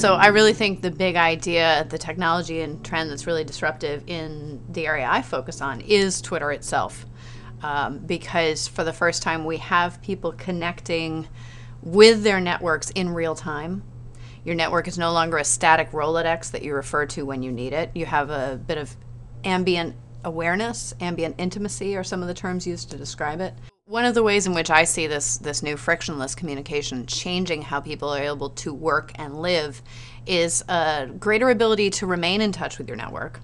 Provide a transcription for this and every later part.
So I really think the big idea, the technology and trend that's really disruptive in the area I focus on is Twitter itself. Because for the first time we have people connecting with their networks in real time. Your network is no longer a static Rolodex that you refer to when you need it. You have a bit of ambient awareness, ambient intimacy are some of the terms used to describe it. One of the ways in which I see this new frictionless communication changing how people are able to work and live is a greater ability to remain in touch with your network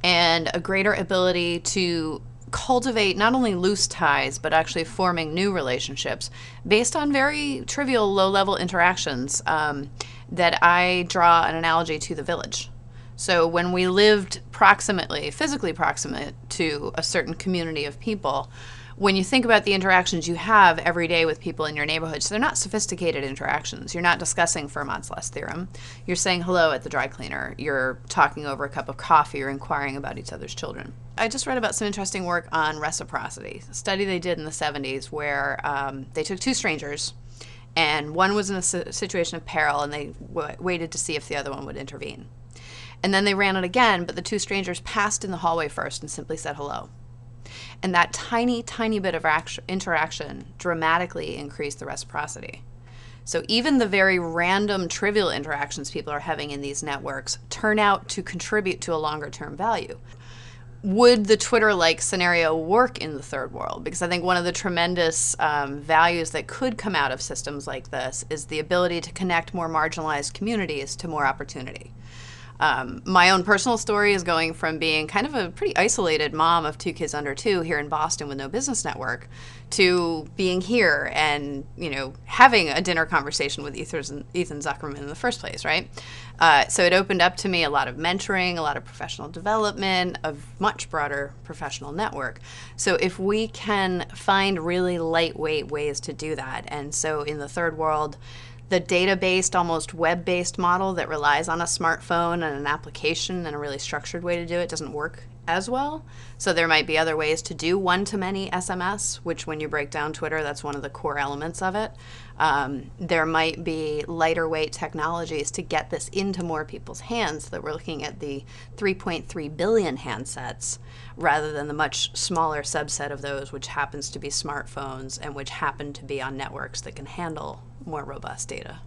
and a greater ability to cultivate not only loose ties, but actually forming new relationships based on very trivial low-level interactions that I draw an analogy to the village. So when we lived proximately, physically proximate to a certain community of people, when you think about the interactions you have every day with people in your neighborhood, so they're not sophisticated interactions. You're not discussing Fermat's last theorem. You're saying hello at the dry cleaner. You're talking over a cup of coffee or inquiring about each other's children. I just read about some interesting work on reciprocity, a study they did in the 70s where they took two strangers, and one was in a situation of peril, and they waited to see if the other one would intervene. And then they ran it again, but the two strangers passed in the hallway first and simply said hello. And that tiny, tiny bit of interaction dramatically increased the reciprocity. So even the very random, trivial interactions people are having in these networks turn out to contribute to a longer-term value. Would the Twitter-like scenario work in the third world? Because I think one of the tremendous values that could come out of systems like this is the ability to connect more marginalized communities to more opportunity. My own personal story is going from being kind of a pretty isolated mom of two kids under 2 here in Boston with no business network to being here and, you know, having a dinner conversation with Ethan Zuckerman in the first place, right? So it opened up to me a lot of mentoring, a lot of professional development, a much broader professional network. So if we can find really lightweight ways to do that, and so in the third world, the data-based, almost web-based model that relies on a smartphone and an application and a really structured way to do it doesn't work as well. So there might be other ways to do one-to-many SMS, which when you break down Twitter, that's one of the core elements of it. There might be lighter weight technologies to get this into more people's hands, so that we're looking at the 3.3 billion handsets rather than the much smaller subset of those, which happens to be smartphones and which happen to be on networks that can handle more robust data.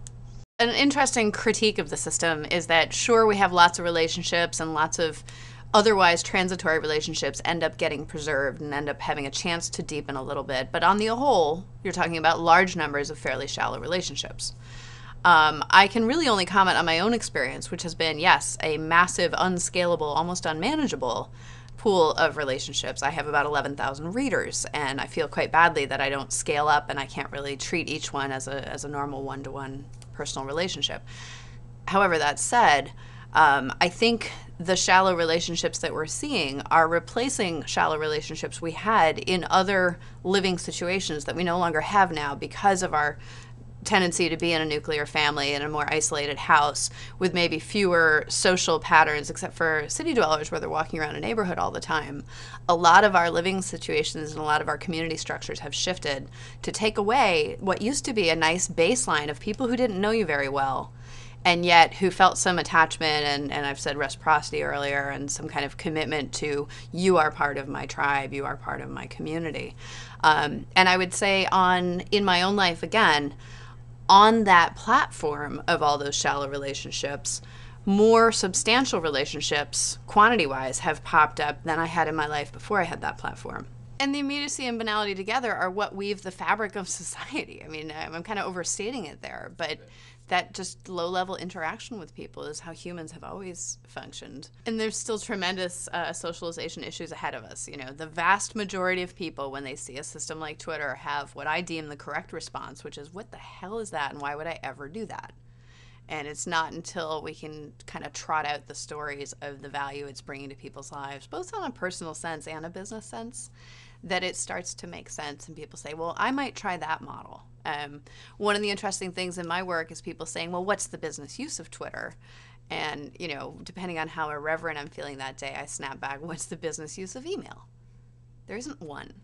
An interesting critique of the system is that, sure, we have lots of relationships and lots of otherwise transitory relationships end up getting preserved and end up having a chance to deepen a little bit. But on the whole, you're talking about large numbers of fairly shallow relationships. I can really only comment on my own experience, which has been, yes, a massive, unscalable, almost unmanageable pool of relationships. I have about 11,000 readers, and I feel quite badly that I don't scale up and I can't really treat each one as a normal one-to-one personal relationship. However, that said, I think the shallow relationships that we're seeing are replacing shallow relationships we had in other living situations that we no longer have now because of our tendency to be in a nuclear family in a more isolated house with maybe fewer social patterns, except for city dwellers where they're walking around a neighborhood all the time. A lot of our living situations and a lot of our community structures have shifted to take away what used to be a nice baseline of people who didn't know you very well, and yet who felt some attachment, and I've said reciprocity earlier, and some kind of commitment to, you are part of my tribe, you are part of my community. And I would say in my own life, again, on that platform of all those shallow relationships, more substantial relationships, quantity-wise, have popped up than I had in my life before I had that platform. And the immediacy and banality together are what weave the fabric of society. I mean, I'm kind of overstating it there, but that just low-level interaction with people is how humans have always functioned. And there's still tremendous socialization issues ahead of us. You know, the vast majority of people, when they see a system like Twitter, have what I deem the correct response, which is, what the hell is that, and why would I ever do that? And it's not until we can kind of trot out the stories of the value it's bringing to people's lives, both on a personal sense and a business sense, that it starts to make sense, and people say, well, I might try that model. One of the interesting things in my work is people saying, well, what's the business use of Twitter? And, you know, depending on how irreverent I'm feeling that day, I snap back, what's the business use of email? There isn't one.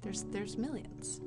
There's millions.